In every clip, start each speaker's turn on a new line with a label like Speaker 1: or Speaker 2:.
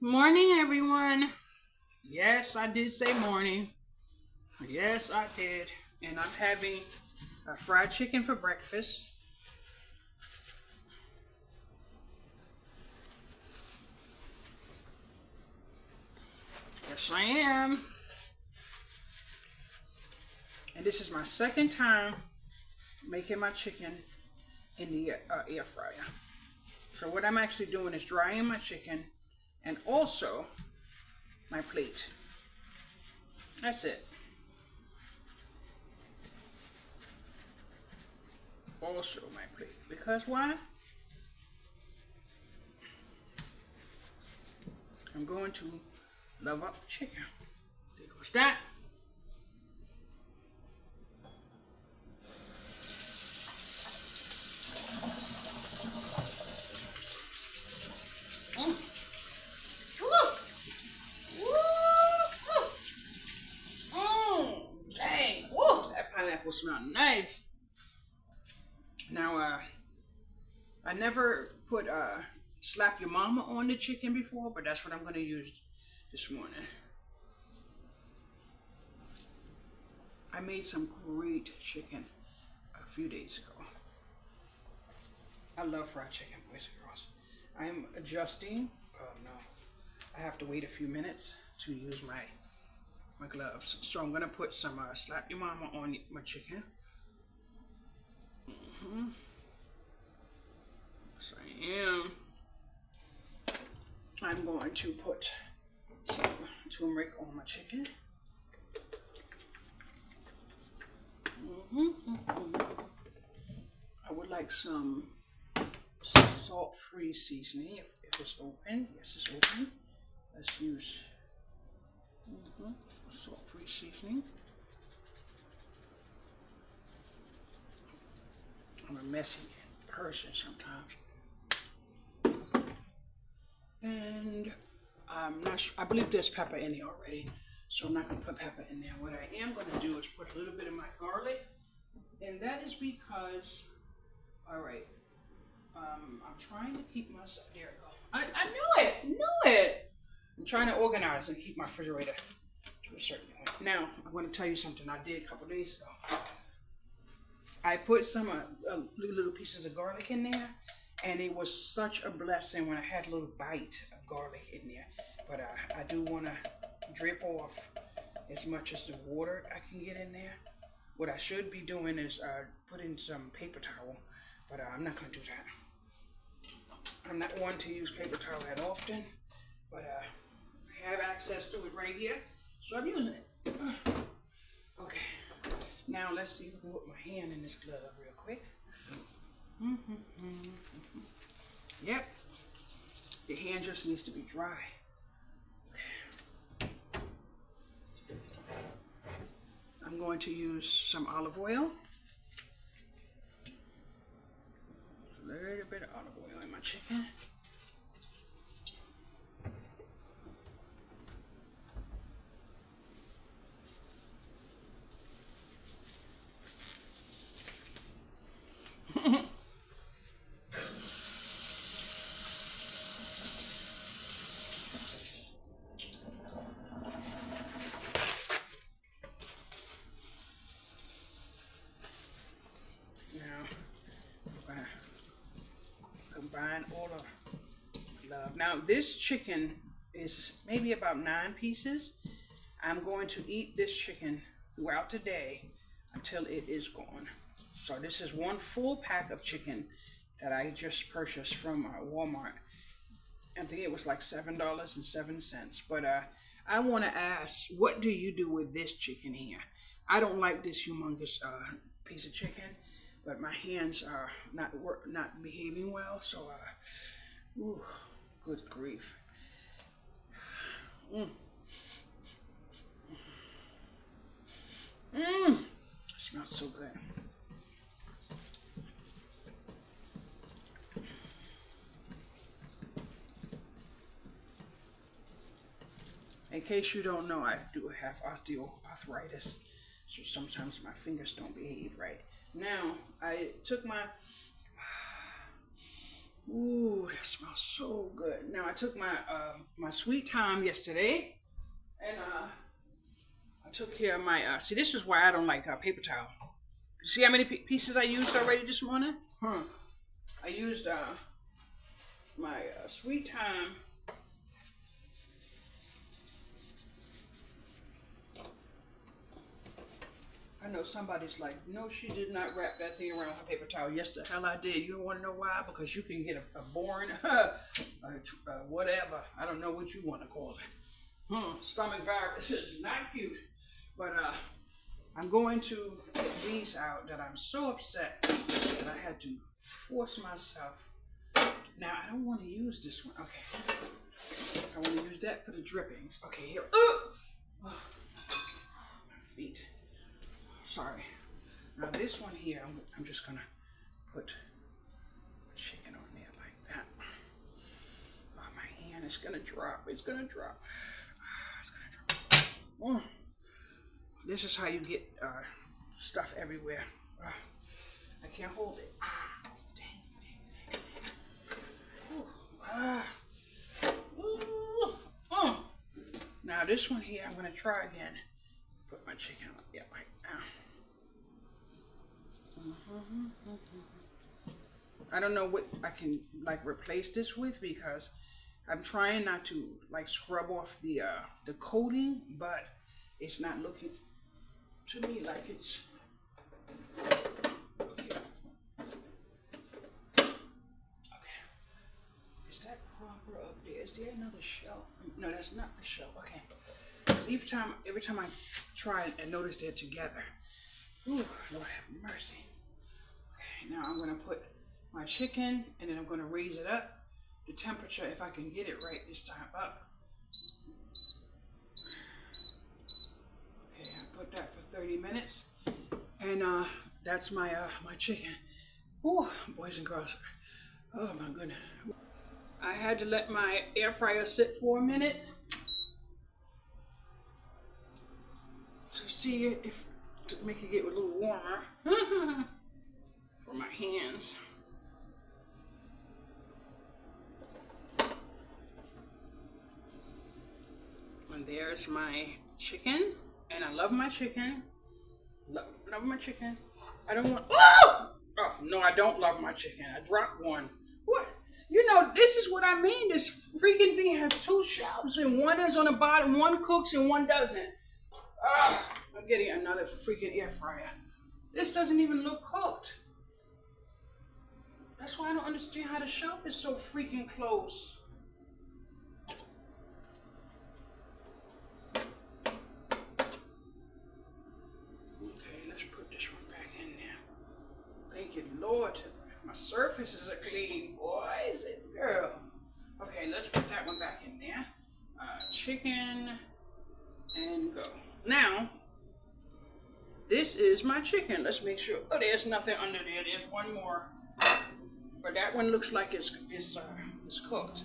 Speaker 1: Morning, everyone. Yes, I did say morning. Yes, I did. And I'm having a fried chicken for breakfast. Yes, I am. And this is my second time making my chicken in the air fryer. So, what I'm actually doing is drying my chicken and also my plate. That's it. Also, my plate. Because why? I'm going to love up the chicken. There goes that. Mm. Woo! Woo! Dang. Woo! That pineapple smells nice. Now, I never put slap your mama on the chicken before, but that's what I'm gonna use this morning. I made some great chicken a few days ago. I love fried chicken, boys and girls. I'm adjusting. Oh no, I have to wait a few minutes to use my gloves. So I'm gonna put some slap your mama on my chicken. Hmm. Yes, I am. I'm going to put some turmeric on my chicken. Hmm. I would like some salt-free seasoning if it's open. Yes, it's open. Let's use salt-free seasoning. I'm a messy person sometimes. And I'm not sure, I believe there's pepper in there already, so I'm not going to put pepper in there. What I am going to do is put a little bit of my garlic, and that is because, all right, I'm trying to keep myself, there we go. I knew it. I'm trying to organize and keep my refrigerator to a certain point. Now, I'm going to tell you something I did a couple days ago. I put some little pieces of garlic in there, and it was such a blessing when I had a little bite of garlic in there. But I do want to drip off as much as the water I can get in there. What I should be doing is putting some paper towel, but I'm not going to do that. I'm not one to use paper towel that often, but I have access to it right here, so I'm using it. Okay, now let's see if I can put my hand in this glove real quick. Yep, the hand just needs to be dry. I'm going to use some olive oil. A little bit of olive oil in my chicken. Now, I'm going to combine all of love. Now, this chicken is maybe about 9 pieces. I'm going to eat this chicken throughout the day until it is gone. So this is one full pack of chicken that I just purchased from Walmart. I think it was like $7.07. But I want to ask, what do you do with this chicken here? I don't like this humongous piece of chicken, but my hands are not behaving well. So, ooh, good grief. Mm. It smells so good. In case you don't know, I do have osteoarthritis, so sometimes my fingers don't behave right. Now, I took my Ooh, that smells so good. Now I took my sweet time yesterday, and I took care of my. See, this is why I don't like paper towel. See how many pieces I used already this morning? I used my sweet time. I know somebody's like, no, she did not wrap that thing around her paper towel. Yes, the hell I did. You want to know why? Because you can get a boring, whatever. I don't know what you want to call it. Stomach virus is not cute. But I'm going to get these out that I'm so upset that I had to force myself. Now, I don't want to use this one. Okay. I want to use that for the drippings. Okay, here. Oh, my feet. Sorry. Now this one here, I'm just gonna put chicken on there like that. Oh, my hand is gonna drop. It's gonna drop. It's gonna drop. This is how you get stuff everywhere. I can't hold it. Dang. Now this one here, I'm gonna try again. Put my chicken on. Yeah, right now. I don't know what I can like replace this with because I'm trying not to like scrub off the coating, but it's not looking to me like it's okay. Is that proper up there? Is there another shell? No, that's not the shell. Okay. Because every time I try and notice they're together. Ooh, Lord have mercy. Okay, now I'm gonna put my chicken and then I'm gonna raise it up. The temperature, if I can get it right this time, up. Okay, I put that for 30 minutes, and that's my my chicken. Ooh, boys and girls. Oh my goodness. I had to let my air fryer sit for a minute to see if to make it get a little warmer for my hands. And there's my chicken, and I love my chicken. Love my chicken. I don't want. Oh! Oh no, I don't love my chicken. I dropped one. What? You know, this is what I mean. This freaking thing has two shelves, and one is on the bottom. One cooks and one doesn't. I'm getting another freaking air fryer. This doesn't even look cooked. That's why I don't understand how the shelf is so freaking close. Thank you, Lord. My surfaces are clean, boys and girl. Okay, let's put that one back in there. Chicken and go. Now, this is my chicken. Let's make sure. Oh, there's nothing under there. There's one more, but that one looks like it's cooked.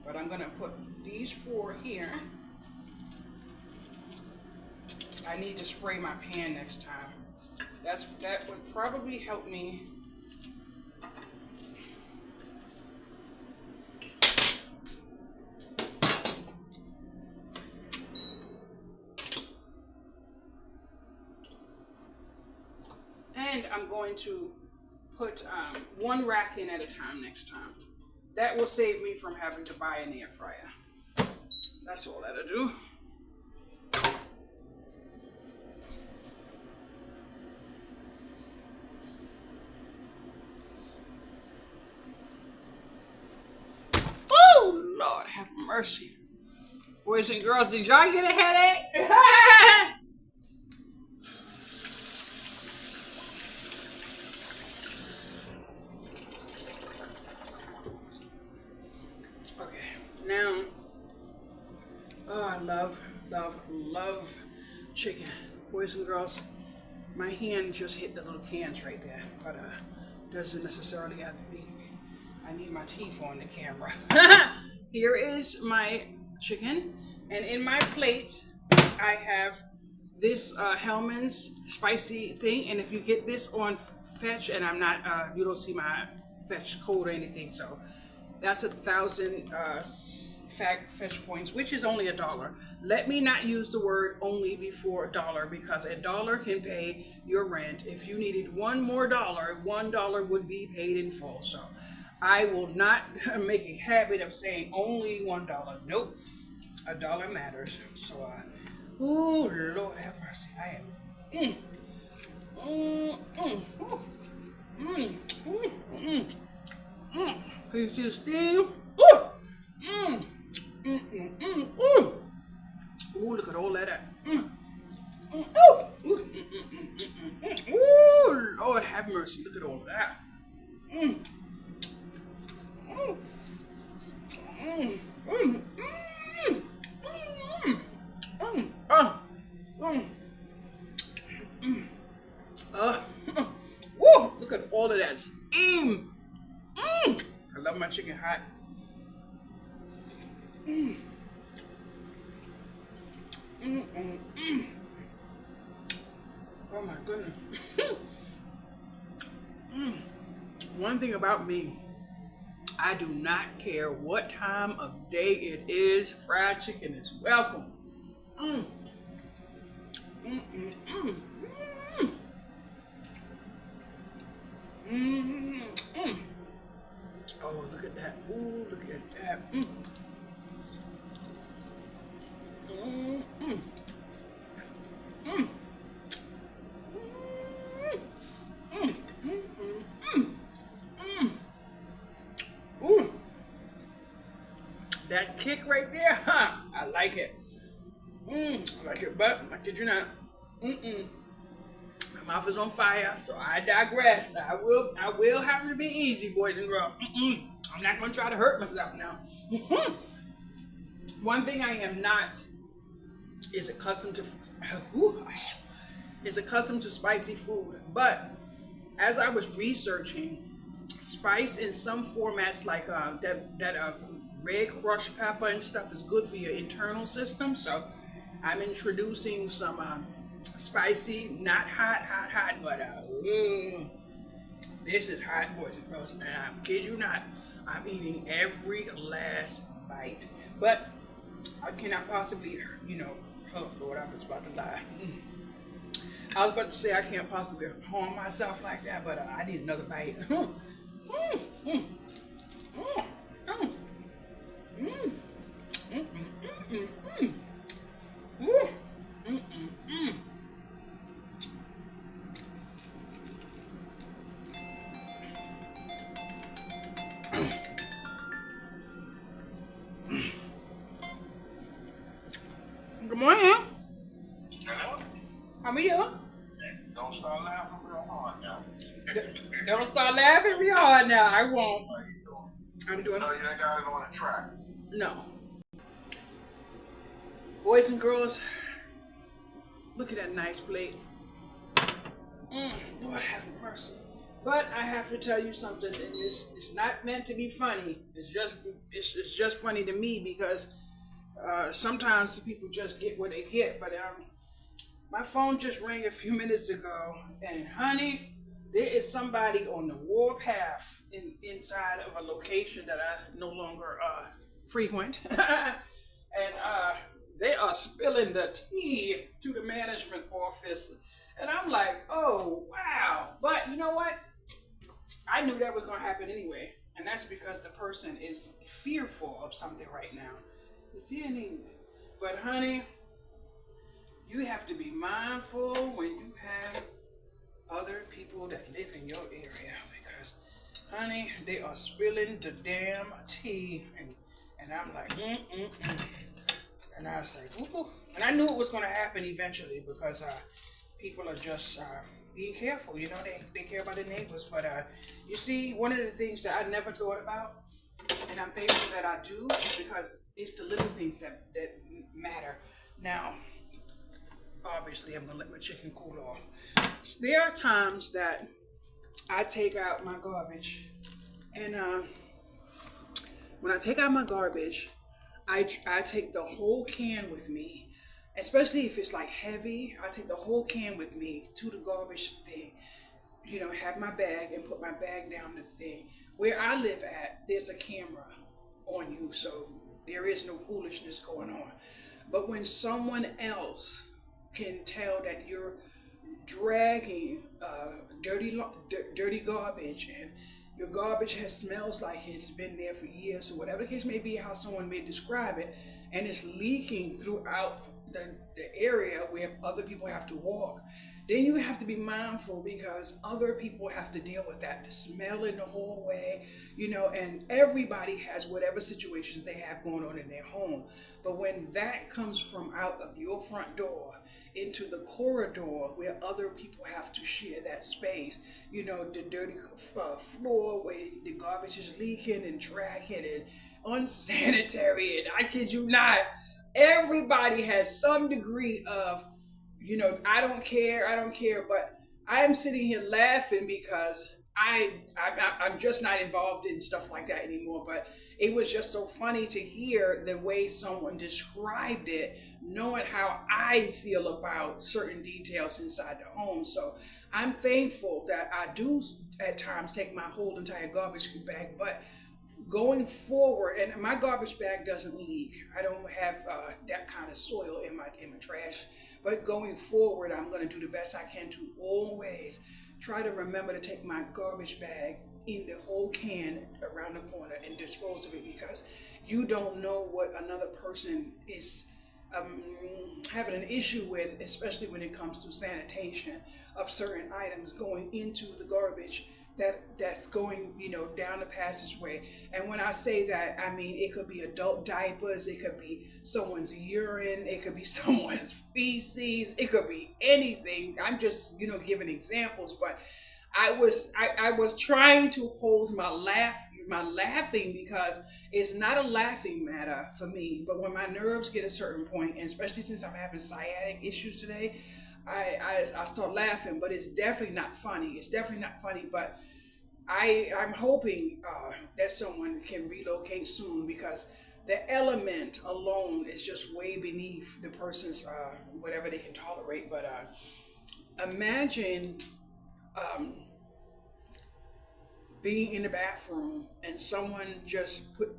Speaker 1: But I'm gonna put these 4 here. I need to spray my pan next time. That would probably help me. And I'm going to put 1 rack in at a time next time. That will save me from having to buy an air fryer. That's all that'll do. Oh, Lord have mercy. Boys and girls, did y'all get a headache? Now, oh, I love chicken. Boys and girls, my hand just hit the little cans right there, but doesn't necessarily have to be. I need my teeth on the camera. Here is my chicken, and in my plate, I have this Hellmann's spicy thing, and if you get this on Fetch, and I'm not, you don't see my fetch code or anything. So that's 1,000 fetch points, which is only $1. Let me not use the word only before $1, because $1 can pay your rent. If you needed one more dollar, $1 would be paid in full. So I will not make a habit of saying only $1. Nope, $1 matters. So, oh Lord have mercy, I am. Can you see the steam? Ooh, look at all that. Ooh, Lord have mercy. Look at all of that. Woo, look at all of that steam. I love my chicken hot. Oh my goodness. One thing about me, I do not care what time of day it is, fried chicken is welcome. Oh, look at that. Ooh, look at that. Ooh. That kick right there, huh? I like it. I like it, but I kid you not. My mouth is on fire, so I digress. I will have to be easy, boys and girls. I'm not gonna try to hurt myself now. One thing I am not is accustomed to spicy food. But as I was researching, spice in some formats like that red crushed pepper and stuff is good for your internal system. So I'm introducing some spicy, not hot, but this is hot, boys and girls. And I kid you not, I'm eating every last bite. But I cannot possibly, oh Lord, I was about to lie. I was about to say I can't possibly harm myself like that, but I need another bite. Good morning.
Speaker 2: Hello?
Speaker 1: How are you?
Speaker 2: Don't start laughing real hard now.
Speaker 1: Don't start laughing real hard now. I won't.
Speaker 2: How you doing?
Speaker 1: I'm doing.
Speaker 2: No, you ain't got it on the track.
Speaker 1: No. Boys and girls, look at that nice plate. Lord have mercy. But I have to tell you something, and it's not meant to be funny. It's just funny to me because sometimes people just get what they get. But my phone just rang a few minutes ago, and honey, there is somebody on the warpath inside of a location that I no longer frequent, and they are spilling the tea to the management office, and I'm like, oh wow! But you know what? I knew that was going to happen anyway, and that's because the person is fearful of something right now. You see anything? But honey, you have to be mindful when you have other people that live in your area, because honey, they are spilling the damn tea, and I'm like, and I was like, ooh, and I knew it was going to happen eventually because people are just being careful, they care about their neighbors. But you see, one of the things that I never thought about, and I'm thankful that I do, because it's the little things that matter. Now, obviously, I'm going to let my chicken cool off. So there are times that I take out my garbage, and when I take out my garbage, I take the whole can with me, especially if it's like heavy. I take the whole can with me to the garbage thing. have my bag and put my bag down the thing. Where I live at, there's a camera on you, so there is no foolishness going on. But when someone else can tell that you're dragging dirty garbage, and your garbage has smells like it's been there for years, or whatever the case may be, how someone may describe it, and it's leaking throughout the area where other people have to walk, then you have to be mindful because other people have to deal with that, the smell in the hallway, and everybody has whatever situations they have going on in their home. But when that comes from out of your front door into the corridor where other people have to share that space, the dirty floor where the garbage is leaking and dragging and unsanitary, and I kid you not, everybody has some degree of, I don't care, but I am sitting here laughing because I'm just not involved in stuff like that anymore. But it was just so funny to hear the way someone described it, knowing how I feel about certain details inside the home. So I'm thankful that I do at times take my whole entire garbage bag, but going forward, and my garbage bag doesn't leak. I don't have that kind of soil in my trash. But going forward, I'm going to do the best I can to always try to remember to take my garbage bag in the whole can around the corner and dispose of it, because you don't know what another person is um, having an issue with, especially when it comes to sanitation of certain items going into the garbage that's going, down the passageway. And when I say that, I mean it could be adult diapers, it could be someone's urine, it could be someone's feces, it could be anything. I'm just, giving examples, but I was trying to hold my laughing, because it's not a laughing matter for me. But when my nerves get a certain point, and especially since I'm having sciatic issues today, I start laughing. But it's definitely not funny. It's definitely not funny. But I'm hoping that someone can relocate soon, because the element alone is just way beneath the person's whatever they can tolerate. But imagine um, being in the bathroom and someone just put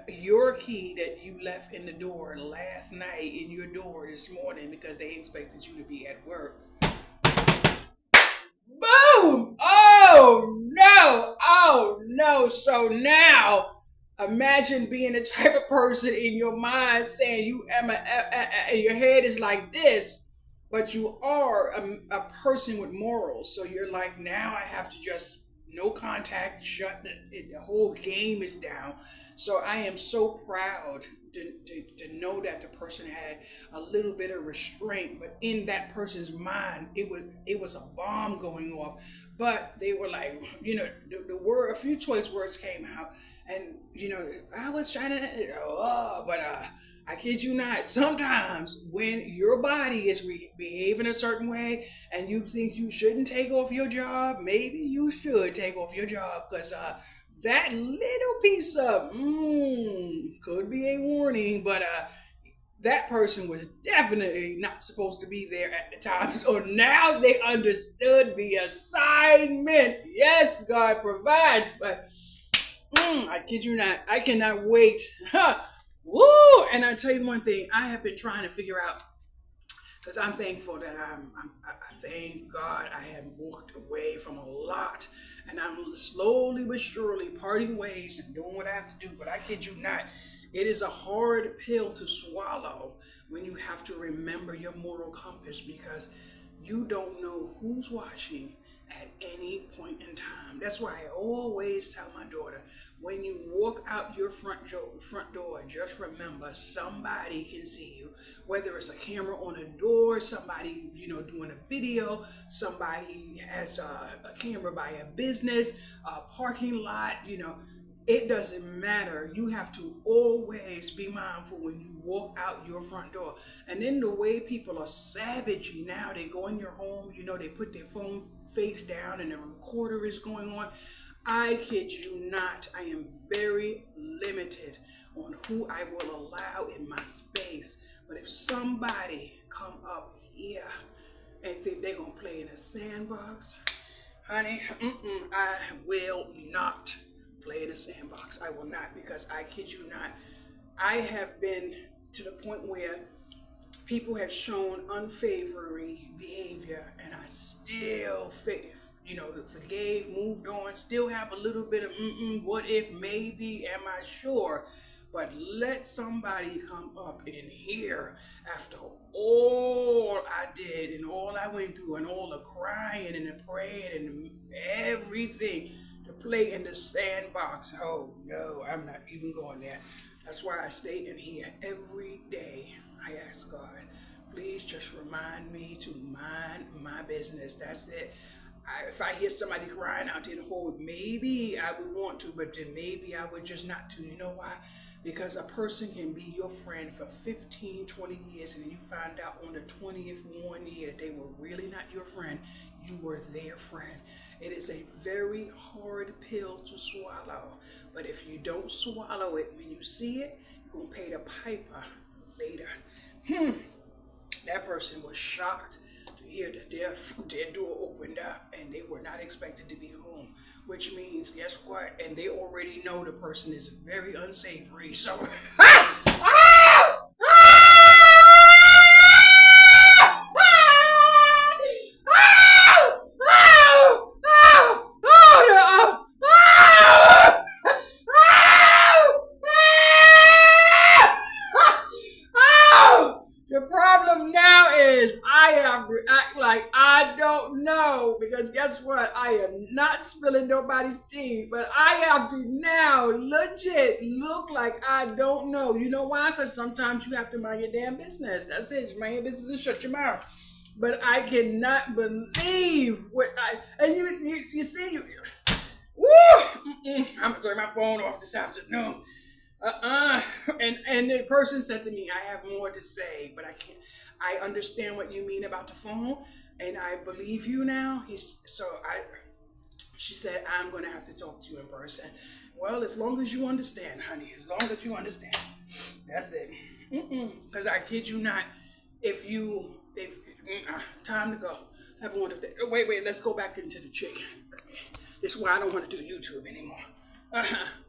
Speaker 1: your key that you left in the door last night in your door this morning because they expected you to be at work. Boom! Oh no! Oh no! So now, imagine being the type of person in your mind saying your head is like this, but you are a person with morals. So you're like, now I have to just no contact, shut the whole game is down. So I am so proud to know that the person had a little bit of restraint, but in that person's mind, it was a bomb going off. But they were like, the word, a few choice words came out, and I was trying to, but I kid you not, sometimes when your body is behaving a certain way and you think you shouldn't take off your job, maybe you should take off your job, because that little piece of could be a warning, but that person was definitely not supposed to be there at the time. So now they understood the assignment. Yes, God provides, but I kid you not, I cannot wait. Woo! And I tell you one thing, I have been trying to figure out, because I'm thankful that I thank God I have walked away from a lot, and I'm slowly but surely parting ways and doing what I have to do. But I kid you not, it is a hard pill to swallow when you have to remember your moral compass, because you don't know who's watching at any point in time. That's why I always tell my daughter, when you walk out your front door, just remember somebody can see you. Whether it's a camera on a door, somebody doing a video, somebody has a camera by a business, a parking lot, it doesn't matter. You have to always be mindful when you walk out your front door. And then the way people are savagey now, they go in your home, they put their phone face down and the recorder is going on. I kid you not, I am very limited on who I will allow in my space. But if somebody come up here and think they're going to play in a sandbox, Honey, I will not play in a sandbox. I will not, because I kid you not, I have been to the point where people have shown unfavoring behavior, and I still, forgave, moved on, still have a little bit of what if, maybe, am I sure? But let somebody come up in here after all I did and all I went through and all the crying and the praying and everything to play in the sandbox. Oh no, I'm not even going there. That's why I stay in here every day. I ask God, please just remind me to mind my business. That's it. If I hear somebody crying out in the hall, maybe I would want to, but then maybe I would just not to. You know why? Because a person can be your friend for 15, 20 years, and then you find out on the 20th one year that they were really not your friend. You were their friend. It is a very hard pill to swallow, but if you don't swallow it when you see it, you're going to pay the piper later. That person was shocked to hear that their door opened up and they were not expected to be home, which means, guess what? And they already know the person is very unsavory. So, the problem now is I have to act like I don't know, because guess what? I am not spilling nobody's tea, but I have to now legit look like I don't know. You know why? Because sometimes you have to mind your damn business. That's it. You mind your business and shut your mouth. But I cannot believe what and you see, woo, I'm gonna turn my phone off this afternoon. uh-uh and the person said to me, I have more to say, but I can't. I understand what you mean about the phone, and I believe you now. She said, I'm going to have to talk to you in person. Well, as long as you understand, honey, as long as you understand, that's it. Because I kid you not, if time to go. Wait, let's go back into the chicken. This is why I don't want to do YouTube anymore.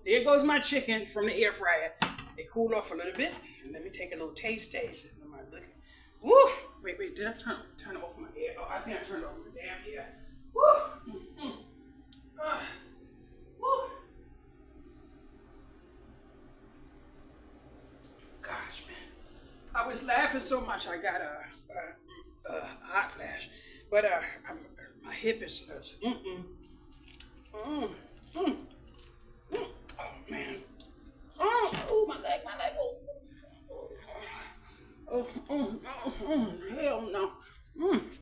Speaker 1: There goes my chicken from the air fryer. It cooled off a little bit. Let me take a little taste. Woo! Wait, did I turn off my air? Oh, I think I turned off my damn air. Woo! Woo! Gosh, man. I was laughing so much I got a hot flash. But my hip is mm, mm, oh man. Oh, my leg. Oh, hell no.